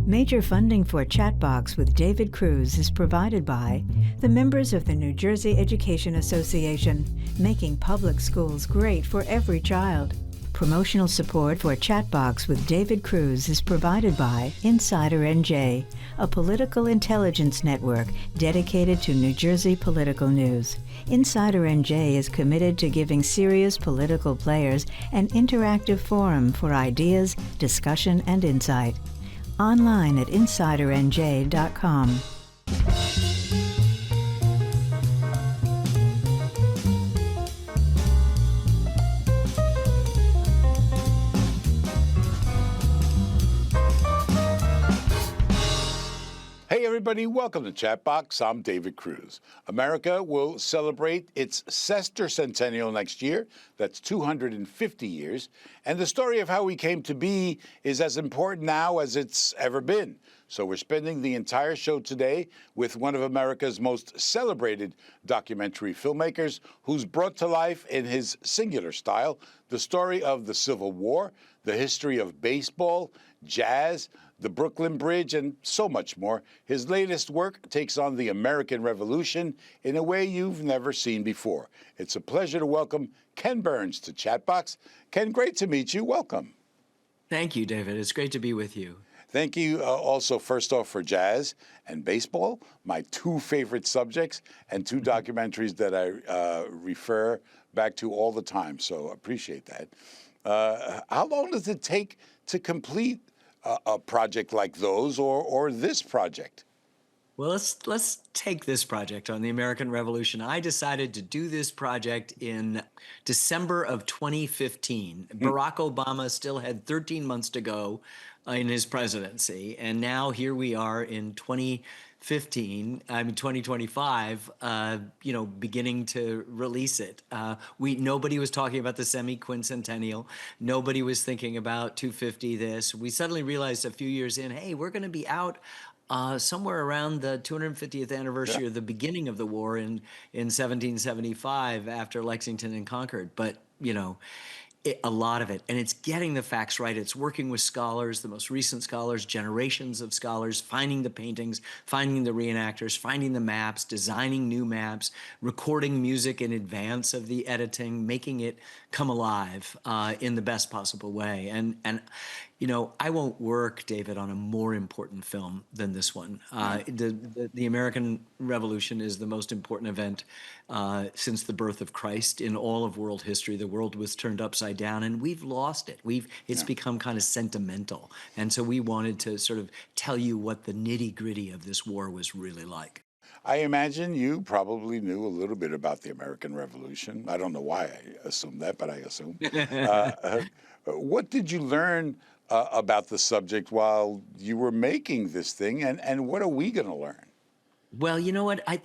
Major funding for Chatbox with David Cruz is provided by the members of the New Jersey Education Association, making public schools great for every child. Promotional support for Chatbox with David Cruz is provided by Insider NJ, a political intelligence network dedicated to New Jersey political news. Insider NJ is committed to giving serious political players an interactive forum for ideas, discussion, and insight. Online at insidernj.com. Hey everybody, welcome to Chatbox. I'm David Cruz. America will celebrate its sesquicentennial next year. That's 250 years. And the story of how we came to be is as important now as it's ever been. So we're spending the entire show today with one of America's most celebrated documentary filmmakers who's brought to life in his singular style the story of the Civil War, the history of baseball, jazz, the Brooklyn Bridge, and so much more. His latest work takes on the American Revolution in a way you've never seen before. It's a pleasure to welcome Ken Burns to Chatbox. Ken, great to meet you. Welcome. Thank you, David. It's great to be with you. Thank you also, first off, for jazz and baseball, my two favorite subjects, and two documentaries that I refer back to all the time, so appreciate that. How long does it take to complete a project like those or this project? Well, let's take this project on the American Revolution. I decided to do this project in December of 2015. Barack Obama still had 13 months to go in his presidency, and now here we are in 2025, beginning to release it. Nobody was talking about the semi-quincentennial. Nobody was thinking about 250 this. We suddenly realized a few years in, hey, we're going to be out somewhere around the 250th anniversary of the beginning of the war in 1775 after Lexington and Concord. But, a lot of it. And it's getting the facts right. It's working with scholars, the most recent scholars, generations of scholars, finding the paintings, finding the reenactors, finding the maps, designing new maps, recording music in advance of the editing, making it come alive in the best possible way. And I won't work, David, on a more important film than this one. The American Revolution is the most important event since the birth of Christ in all of world history. The world was turned upside down, and we've lost it. It's become kind of sentimental. And so we wanted to sort of tell you what the nitty-gritty of this war was really like. I imagine you probably knew a little bit about the American Revolution. I don't know why I assumed that, but I assume. What did you learn about the subject while you were making this thing, and what are we going to learn? Well, you know what? I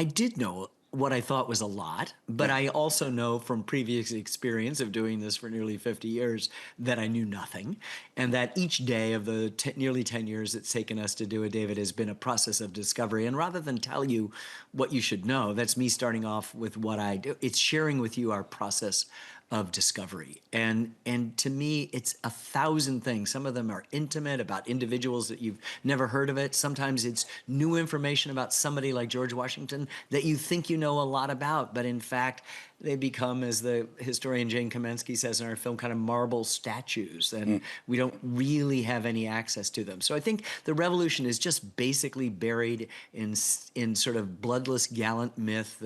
did know what I thought was a lot, but I also know from previous experience of doing this for nearly 50 years that I knew nothing, and that each day of the nearly 10 years it's taken us to do it, David, has been a process of discovery. And rather than tell you what you should know, that's me starting off with what I do. It's sharing with you our process of discovery. And to me, it's 1,000 things. Some of them are intimate about individuals that you've never heard of it. Sometimes it's new information about somebody like George Washington that you think you know a lot about, but in fact, they become, as the historian Jane Kamensky says in our film, kind of marble statues, and we don't really have any access to them. So I think the revolution is just basically buried in sort of bloodless, gallant myth.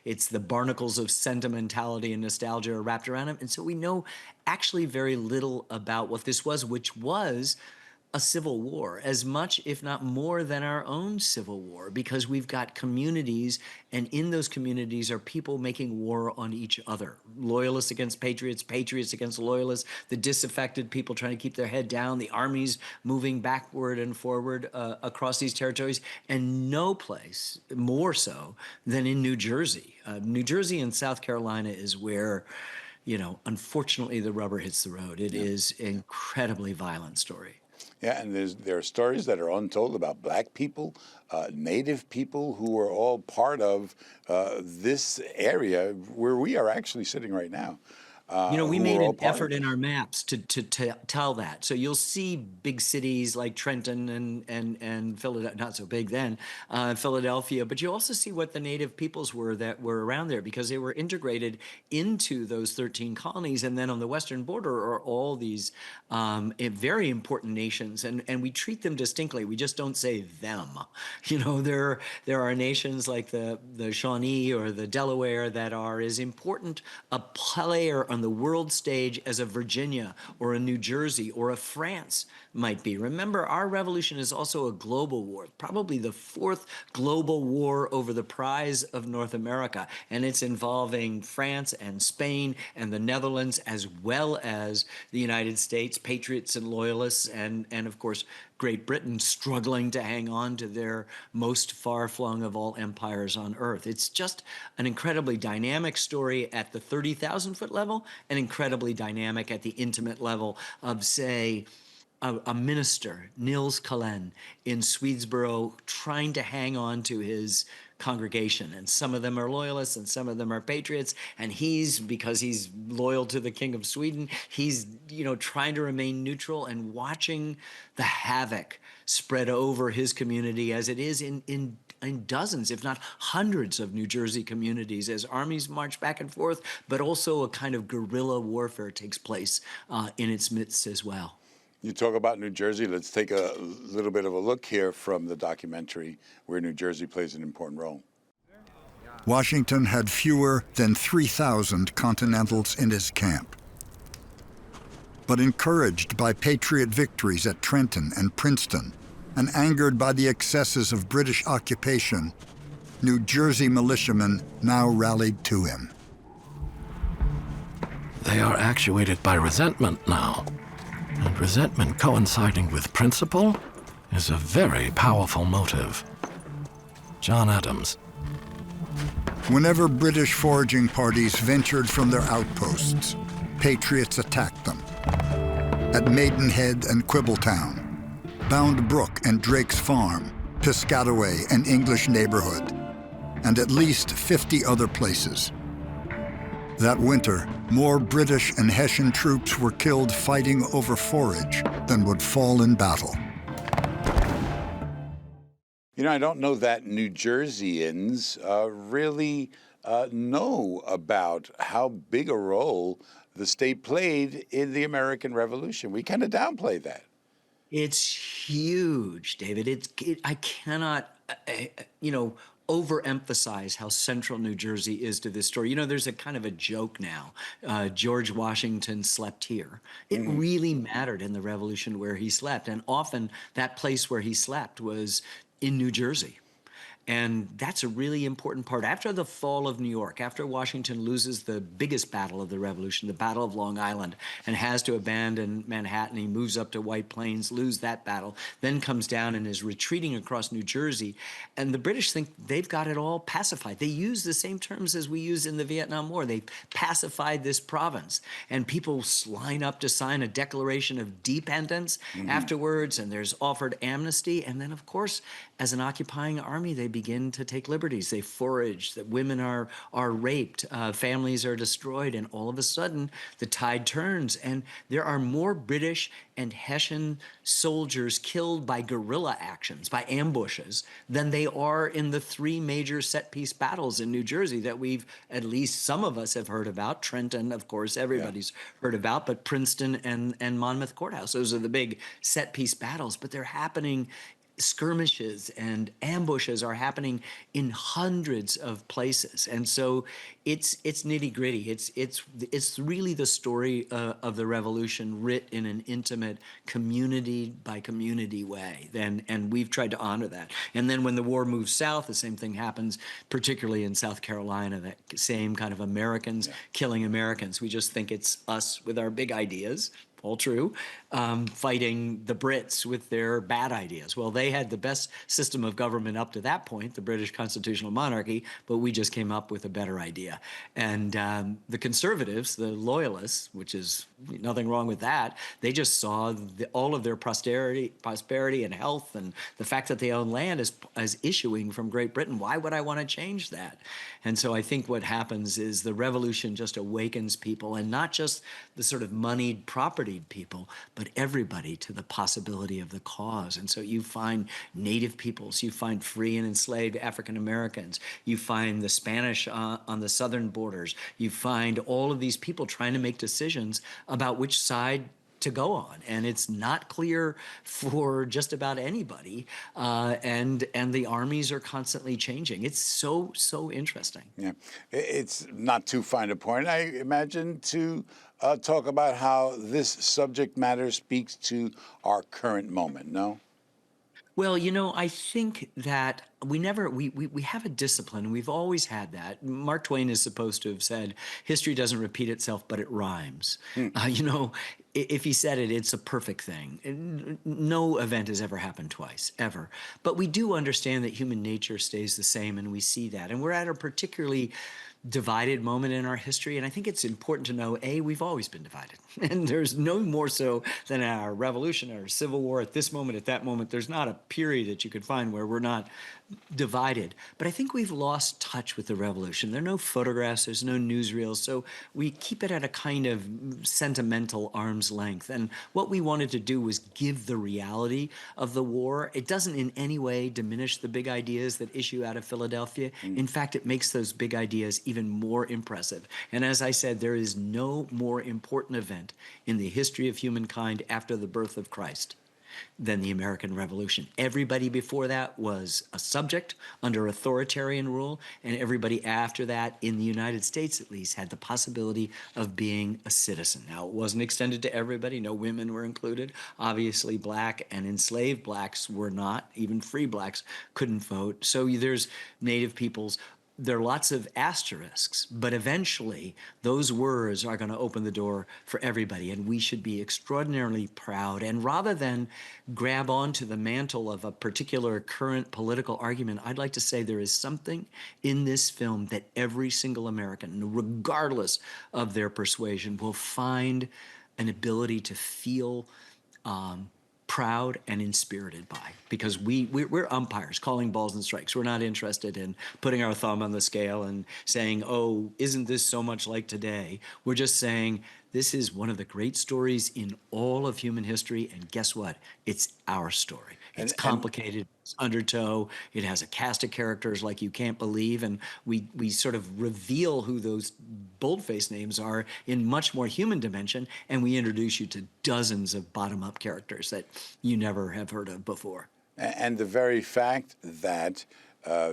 It's the barnacles of sentimentality and nostalgia are wrapped around it. And so we know actually very little about what this was, which was a civil war, as much, if not more, than our own civil war, because we've got communities, and in those communities are people making war on each other. Loyalists against patriots, patriots against loyalists, the disaffected people trying to keep their head down, the armies moving backward and forward across these territories, and no place more so than in New Jersey. New Jersey and South Carolina is where, unfortunately, the rubber hits the road. It is an incredibly violent story. Yeah, and there are stories that are untold about Black people, Native people who are all part of this area where we are actually sitting right now. We who made were all an part of effort in this. our maps to tell that. So you'll see big cities like Trenton and Philadelphia, not so big then, Philadelphia, but you also see what the native peoples were that were around there because they were integrated into those 13 colonies. And then on the western border are all these very important nations, and we treat them distinctly. We just don't say them. There are nations like the Shawnee or the Delaware that are as important a player on the world stage as a Virginia or a New Jersey or a France might be. Remember, our revolution is also a global war, probably the fourth global war over the prize of North America. And it's involving France and Spain and the Netherlands, as well as the United States, patriots and loyalists, and of course, Great Britain struggling to hang on to their most far-flung of all empires on earth. It's just an incredibly dynamic story at the 30,000-foot level and incredibly dynamic at the intimate level of, say, a minister, Nils Cullen, in Swedesboro, trying to hang on to his congregation. And some of them are loyalists and some of them are patriots. And because he's loyal to the King of Sweden, he's, trying to remain neutral and watching the havoc spread over his community as it is in dozens, if not hundreds of New Jersey communities as armies march back and forth, but also a kind of guerrilla warfare takes place in its midst as well. You talk about New Jersey. Let's take a little bit of a look here from the documentary where New Jersey plays an important role. Washington had fewer than 3,000 Continentals in his camp. But encouraged by Patriot victories at Trenton and Princeton, and angered by the excesses of British occupation, New Jersey militiamen now rallied to him. They are actuated by resentment now. And resentment coinciding with principle is a very powerful motive. John Adams. Whenever British foraging parties ventured from their outposts, Patriots attacked them. At Maidenhead and Quibbletown, Bound Brook and Drake's Farm, Piscataway and English Neighborhood, and at least 50 other places. That winter, more British and Hessian troops were killed fighting over forage than would fall in battle. I don't know that New Jerseyans really know about how big a role the state played in the American Revolution. We kind of downplay that. It's huge, David. I cannot, overemphasize how central New Jersey is to this story. There's a kind of a joke now. George Washington slept here. It really mattered in the Revolution where he slept. And often that place where he slept was in New Jersey. And that's a really important part. After the fall of New York, after Washington loses the biggest battle of the Revolution, the Battle of Long Island, and has to abandon Manhattan, he moves up to White Plains, loses that battle, then comes down and is retreating across New Jersey. And the British think they've got it all pacified. They use the same terms as we use in the Vietnam War. They pacified this province. And people line up to sign a declaration of dependence afterwards, and there's offered amnesty. And then, of course, as an occupying army, they begin to take liberties. They forage, that women are raped, families are destroyed, and all of a sudden the tide turns, and there are more British and Hessian soldiers killed by guerrilla actions, by ambushes, than they are in the three major set-piece battles in New Jersey that we've, at least some of us have heard about. Trenton, of course, everybody's heard about, but Princeton and Monmouth Courthouse, those are the big set-piece battles, but they're happening. Skirmishes and ambushes are happening in hundreds of places, and so it's nitty gritty. It's really the story of the Revolution, writ in an intimate, community by community way. And we've tried to honor that. And then when the war moves south, the same thing happens, particularly in South Carolina. That same kind of Americans killing Americans. We just think it's us with our big ideas. All true, fighting the Brits with their bad ideas. Well, they had the best system of government up to that point, the British constitutional monarchy, but we just came up with a better idea. And the conservatives, the loyalists, which is nothing wrong with that, they just saw all of their prosperity and health and the fact that they own land as issuing from Great Britain. Why would I want to change that? And so I think what happens is the revolution just awakens people, and not just the sort of moneyed, propertied people, but everybody to the possibility of the cause. And so you find native peoples, you find free and enslaved African Americans, you find the Spanish on the southern borders, you find all of these people trying to make decisions about which side to go on, and it's not clear for just about anybody. And the armies are constantly changing. It's so interesting. Yeah, it's not too fine a point, I imagine, to talk about how this subject matter speaks to our current moment. No. Well, I think that we have a discipline, and we've always had that. Mark Twain is supposed to have said, history doesn't repeat itself, but it rhymes. If he said it, it's a perfect thing. No event has ever happened twice, ever. But we do understand that human nature stays the same, and we see that. And we're at a particularly divided moment in our history. And I think it's important to know, A, we've always been divided. And there's no more so than our revolution, our civil war at this moment, at that moment. There's not a period that you could find where we're not divided. But I think we've lost touch with the revolution. There are no photographs, there's no newsreels, so we keep it at a kind of sentimental arm's length. And what we wanted to do was give the reality of the war. It doesn't in any way diminish the big ideas that issue out of Philadelphia. In fact, it makes those big ideas even more impressive. And as I said, there is no more important event in the history of humankind after the birth of Christ than the American Revolution. Everybody before that was a subject under authoritarian rule, and everybody after that, in the United States at least, had the possibility of being a citizen. Now, it wasn't extended to everybody. No women were included. Obviously, black and enslaved blacks were not. Even free blacks couldn't vote. So there's native peoples. There are lots of asterisks, but eventually those words are going to open the door for everybody, and we should be extraordinarily proud. And rather than grab onto the mantle of a particular current political argument, I'd like to say there is something in this film that every single American, regardless of their persuasion, will find an ability to feel proud and inspirited by, because we're umpires calling balls and strikes. We're not interested in putting our thumb on the scale and saying, oh, isn't this so much like today? We're just saying this is one of the great stories in all of human history, and guess what? It's our story. It's complicated, it's undertow, it has a cast of characters like you can't believe, and we sort of reveal who those boldface names are in much more human dimension, and we introduce you to dozens of bottom-up characters that you never have heard of before. And the very fact that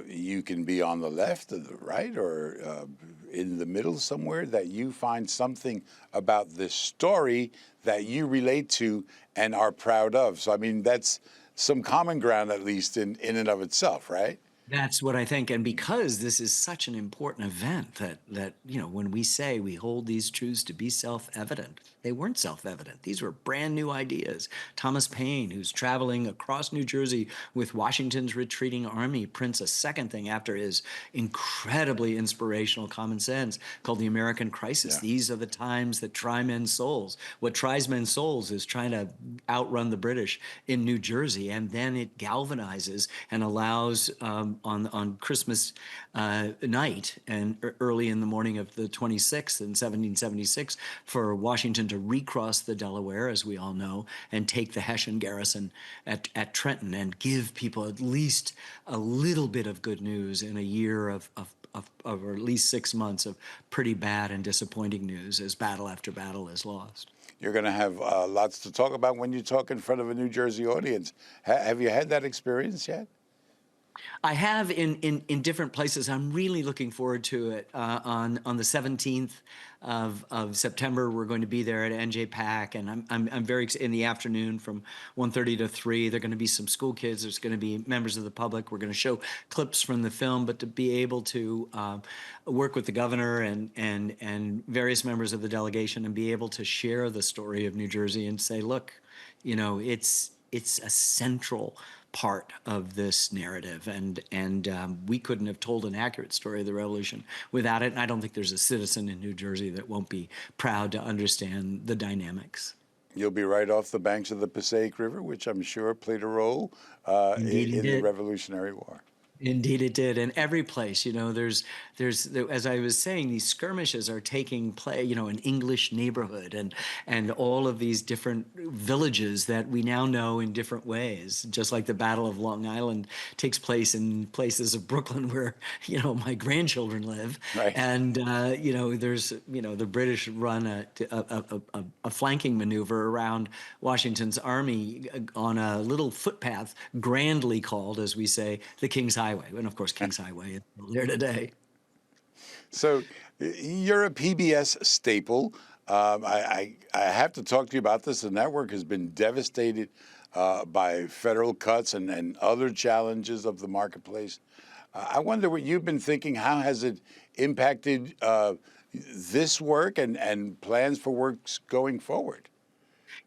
you can be on the left or the right or in the middle somewhere, that you find something about this story that you relate to and are proud of. So, I mean, that's some common ground, at least in and of itself, right? That's what I think. And because this is such an important event that when we say we hold these truths to be self-evident, they weren't self-evident. These were brand new ideas. Thomas Paine, who's traveling across New Jersey with Washington's retreating army, prints a second thing after his incredibly inspirational Common Sense called The American Crisis. Yeah. These are the times that try men's souls. What tries men's souls is trying to outrun the British in New Jersey, and then it galvanizes and allows on Christmas night and early in the morning of the 26th in 1776 for Washington to recross the Delaware, as we all know, and take the Hessian garrison at Trenton and give people at least a little bit of good news in a year of or at least 6 months of pretty bad and disappointing news as battle after battle is lost. You're going to have lots to talk about when you talk in front of a New Jersey audience. Have you had that experience yet? I have in different places. I'm really looking forward to it. On the 17th of September, we're going to be there at NJ PAC, and I'm very in the afternoon from 1:30 to 3. There are going to be some school kids. There's going to be members of the public. We're going to show clips from the film, but to be able to work with the governor and various members of the delegation and be able to share the story of New Jersey and say, look, It's a central part of this narrative, and we couldn't have told an accurate story of the revolution without it. And I don't think there's a citizen in New Jersey that won't be proud to understand the dynamics. You'll be right off the banks of the Passaic River, which I'm sure played a role Indeed, in the Revolutionary War. Indeed, it did. And every place, there's, as I was saying, these skirmishes are taking place, an English neighborhood and all of these different villages that we now know in different ways. Just like the Battle of Long Island takes place in places of Brooklyn where, my grandchildren live. Right. And, there's, the British run a flanking maneuver around Washington's army on a little footpath, grandly called, as we say, the King's Highway. And of course, King's Highway is still there today. So you're a PBS staple. I have to talk to you about this. The network has been devastated by federal cuts and other challenges of the marketplace. I wonder what you've been thinking. How has it impacted this work and plans for works going forward?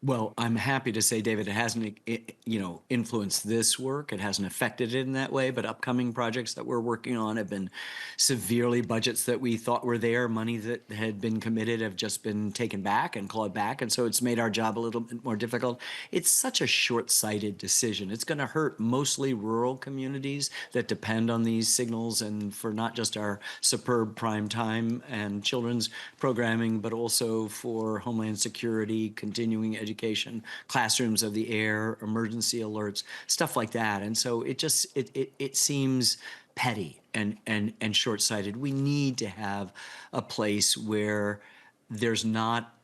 Well, I'm happy to say, David, it hasn't, influenced this work. It hasn't affected it in that way. But upcoming projects that we're working on have been severely budgets that we thought were there. Money that had been committed have just been taken back and clawed back. And so it's made our job a little bit more difficult. It's such a short-sighted decision. It's going to hurt mostly rural communities that depend on these signals and for not just our superb prime time and children's programming, but also for Homeland Security, continuing education, classrooms of the air, emergency alerts, stuff like that. And so it seems petty and short-sighted. We need to have a place where there's not,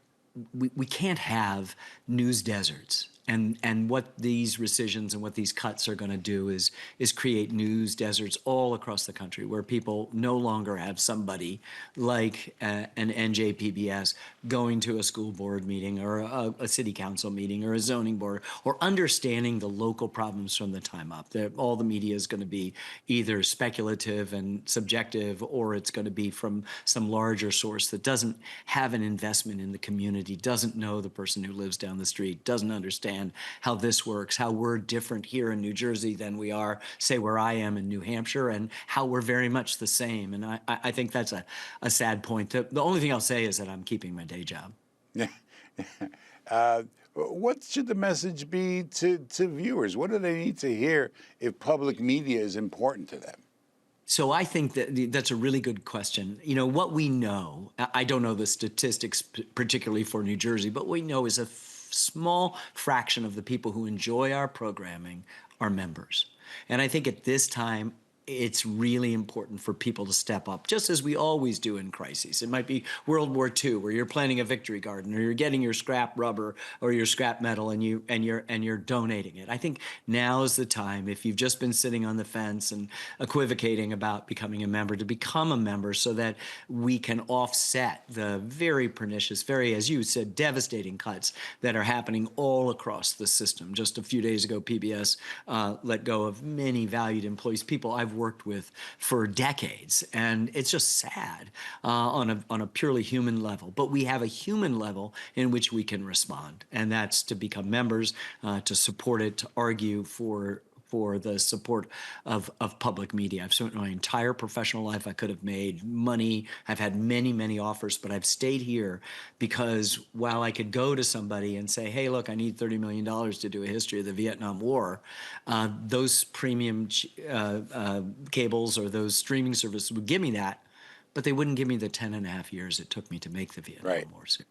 we can't have news deserts. And what these rescissions and what these cuts are going to do is create news deserts all across the country where people no longer have somebody like an NJ PBS going to a school board meeting or a city council meeting or a zoning board or understanding the local problems from the time up. All the media is going to be either speculative and subjective, or it's going to be from some larger source that doesn't have an investment in the community, doesn't know the person who lives down the street, doesn't understand how this works, how we're different here in New Jersey than we are, say, where I am in New Hampshire, and how we're very much the same. And I think that's a sad point. The only thing I'll say is that I'm keeping my day job. What should the message be to viewers? What do they need to hear if public media is important to them? So I think that's a really good question. What we know, I don't know the statistics particularly for New Jersey, but what we know is a small fraction of the people who enjoy our programming are members. And I think at this time, it's really important for people to step up, just as we always do in crises. It might be World War II, where you're planting a victory garden, or you're getting your scrap rubber or your scrap metal, and you're donating it. I think now is the time, if you've just been sitting on the fence and equivocating about becoming a member, to become a member so that we can offset the very pernicious, very, as you said, devastating cuts that are happening all across the system. Just a few days ago, PBS let go of many valued employees, people I've worked with for decades, and it's just sad on a purely human level. But we have a human level in which we can respond, and that's to become members, to support it, to argue for the support of public media. I've spent my entire professional life. I could have made money. I've had many, many offers, but I've stayed here because while I could go to somebody and say, hey, look, I need $30 million to do a history of the Vietnam War, those premium cables or those streaming services would give me that, but they wouldn't give me the 10 and a half years it took me to make the Vietnam War series.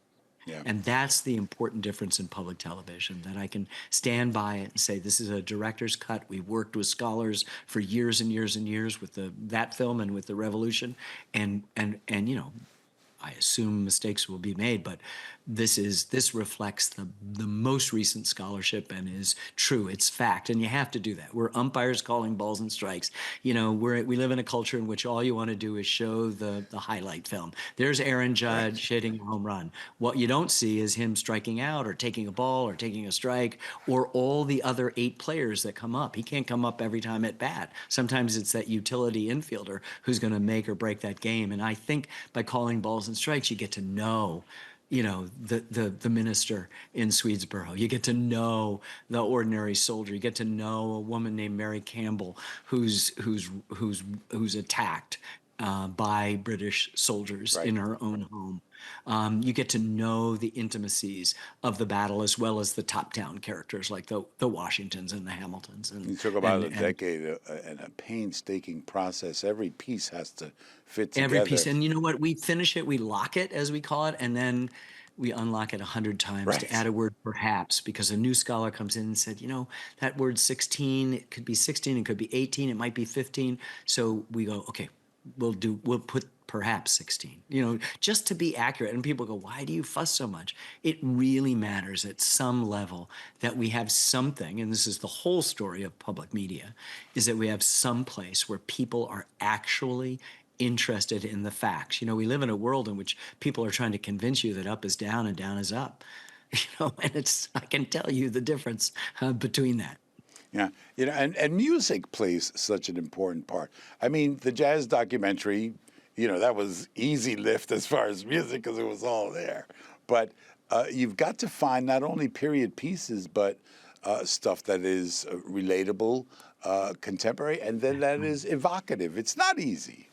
Yeah. And that's the important difference in public television, that I can stand by it and say, this is a director's cut. We worked with scholars for years and years and years with that film and with the Revolution. And I assume mistakes will be made, but this reflects the most recent scholarship and is true. It's fact, and you have to do that. We're umpires calling balls and strikes. We live in a culture in which all you want to do is show the highlight film. There's Aaron Judge hitting a home run. What you don't see is him striking out or taking a ball or taking a strike or all the other 8 players that come up. He can't come up every time at bat. Sometimes it's that utility infielder who's going to make or break that game. And I think by calling balls and strikes, you get to know the minister in Swedesboro. You get to know the ordinary soldier. You get to know a woman named Mary Campbell who's attacked by British soldiers in her own home. You get to know the intimacies of the battle as well as the top-down characters like the Washingtons and the Hamiltons. And you took about a decade and a painstaking process. Every piece has to fit together. Every piece. And you know what? We finish it, we lock it, as we call it, and then we unlock it 100 times to add a word perhaps, because a new scholar comes in and said, that word 16, it could be 16, it could be 18, it might be 15. So we go, okay, we'll put perhaps 16, just to be accurate. And people go, why do you fuss so much? It really matters at some level that we have something, and this is the whole story of public media, is that we have some place where people are actually interested in the facts. We live in a world in which people are trying to convince you that up is down and down is up, and I can tell you the difference between that. Yeah, and music plays such an important part. I mean, the jazz documentary, that was easy lift as far as music because it was all there. But you've got to find not only period pieces, but stuff that is relatable, contemporary, and then that is evocative. It's not easy.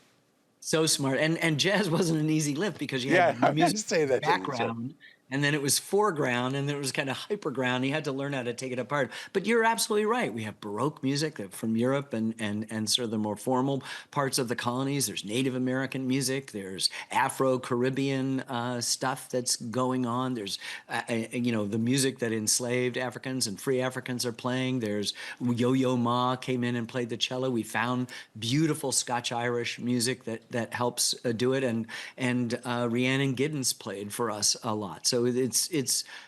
So smart. And jazz wasn't an easy lift because you had the music background. And then it was foreground, and then it was kind of hyperground. You had to learn how to take it apart. But you're absolutely right. We have Baroque music from Europe and sort of the more formal parts of the colonies. There's Native American music. There's Afro-Caribbean stuff that's going on. There's, the music that enslaved Africans and free Africans are playing. There's Yo-Yo Ma came in and played the cello. We found beautiful Scotch-Irish music that helps do it. And Rhiannon Giddens played for us a lot. So it's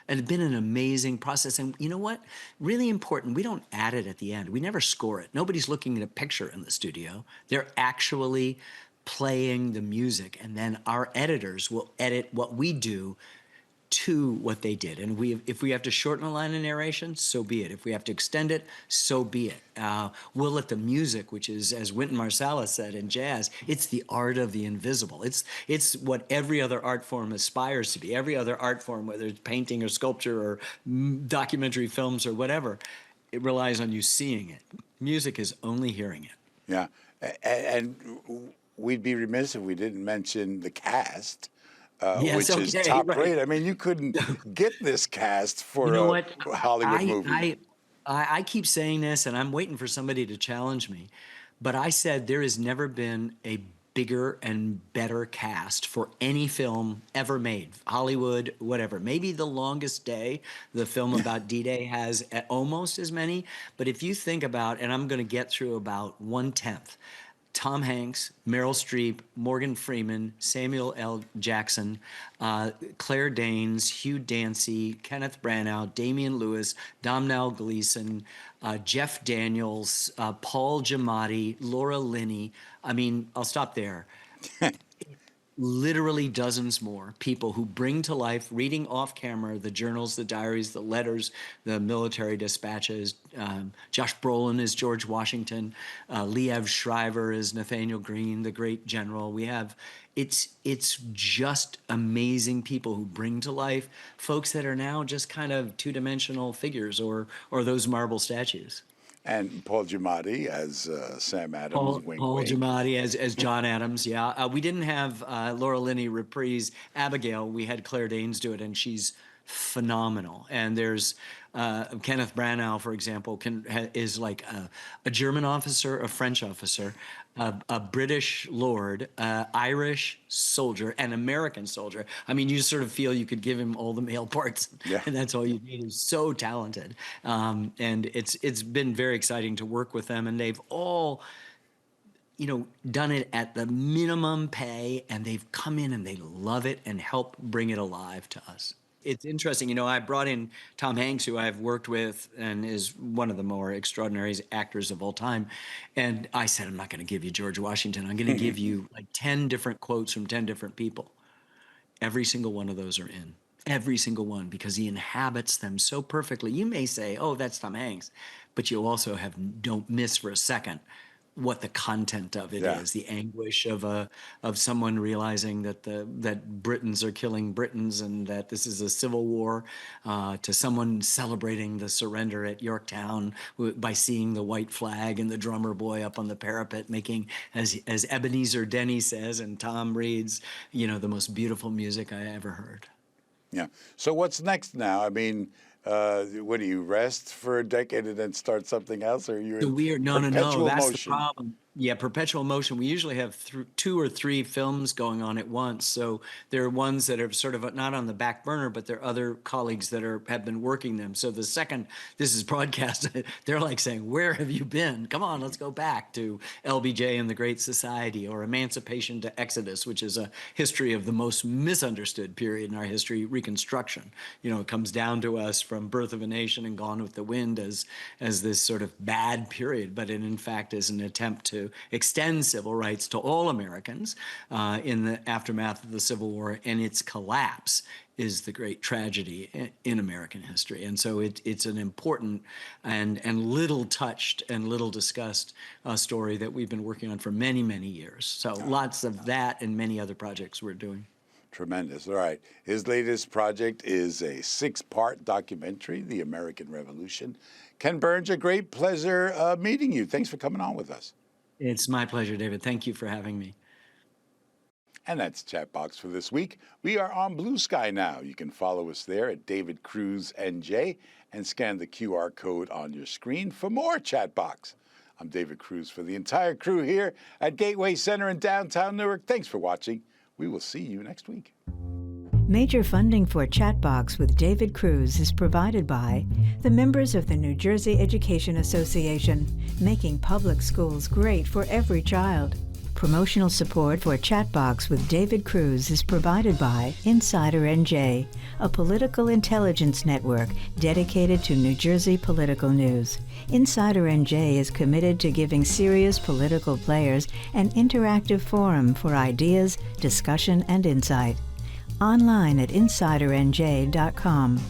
been an amazing process. And you know what? Really important, we don't add it at the end. We never score it. Nobody's looking at a picture in the studio. They're actually playing the music. And then our editors will edit what we do to what they did. And if we have to shorten a line of narration, so be it. If we have to extend it, so be it. We'll let the music, which is, as Wynton Marsalis said in jazz, it's the art of the invisible. It's what every other art form aspires to be. Every other art form, whether it's painting or sculpture or documentary films or whatever, it relies on you seeing it. Music is only hearing it. Yeah, and we'd be remiss if we didn't mention the cast. Which is top rate. I mean, you couldn't get this cast for a Hollywood movie. I keep saying this, and I'm waiting for somebody to challenge me, but I said there has never been a bigger and better cast for any film ever made, Hollywood, whatever. Maybe The Longest Day, the film about D-Day, has almost as many, but if you think about, and I'm going to get through about 1/10, Tom Hanks, Meryl Streep, Morgan Freeman, Samuel L. Jackson, Claire Danes, Hugh Dancy, Kenneth Branagh, Damian Lewis, Domhnall Gleeson, Jeff Daniels, Paul Giamatti, Laura Linney. I mean, I'll stop there. Literally dozens more people who bring to life, reading off camera, the journals, the diaries, the letters, the military dispatches. Josh Brolin is George Washington. Liev Schreiber is Nathaniel Greene, the great general. We have, it's just amazing people who bring to life folks that are now just kind of two-dimensional figures or those marble statues. And Paul Giamatti as Sam Adams, wink, Paul wink. Giamatti as John Adams, yeah. We didn't have Laura Linney reprise Abigail. We had Claire Danes do it, and she's phenomenal. And there's Kenneth Branagh, for example, is like a German officer, a French officer, a British lord, Irish soldier, and American soldier. I mean, you just sort of feel you could give him all the male parts, and that's all you need. He's so talented, and it's been very exciting to work with them, and they've all, done it at the minimum pay, and they've come in and they love it and help bring it alive to us. It's interesting. I brought in Tom Hanks, who I've worked with and is one of the more extraordinary actors of all time. And I said, I'm not going to give you George Washington. I'm going to give you like 10 different quotes from 10 different people. Every single one of those are in. Every single one, because he inhabits them so perfectly. You may say, oh, that's Tom Hanks. But you also don't miss for a second what the content of it Yeah. is, the anguish of someone realizing that Britons are killing Britons and that this is a civil war, to someone celebrating the surrender at Yorktown by seeing the white flag and the drummer boy up on the parapet making, as Ebenezer Denny says and Tom reads, the most beautiful music I ever heard. Yeah. So what's next now? I mean, what do you rest for a decade and then start something else, or are you in No. perpetual That's motion? the problem. Yeah, perpetual motion. We usually have 2 or 3 films going on at once. So there are ones that are sort of not on the back burner, but there are other colleagues that have been working them. So the second this is broadcast, they're like saying, "Where have you been? Come on, let's go back to LBJ and the Great Society, or Emancipation to Exodus," which is a history of the most misunderstood period in our history, Reconstruction. It comes down to us from Birth of a Nation and Gone with the Wind as this sort of bad period, but it in fact is an attempt to extend civil rights to all Americans in the aftermath of the Civil War, and its collapse is the great tragedy in American history. And so it's an important and little touched and little discussed story that we've been working on for many, many years. So lots of that and many other projects we're doing. Tremendous. All right. His latest project is a 6-part documentary, The American Revolution. Ken Burns, a great pleasure meeting you. Thanks for coming on with us. It's my pleasure, David. Thank you for having me. And that's Chatbox for this week. We are on Blue Sky now. You can follow us there at David Cruz NJ and scan the QR code on your screen for more Chatbox. I'm David Cruz for the entire crew here at Gateway Center in downtown Newark. Thanks for watching. We will see you next week. Major funding for Chatbox with David Cruz is provided by the members of the New Jersey Education Association, making public schools great for every child. Promotional support for Chatbox with David Cruz is provided by Insider NJ, a political intelligence network dedicated to New Jersey political news. Insider NJ is committed to giving serious political players an interactive forum for ideas, discussion, and insight. Online at insidernj.com.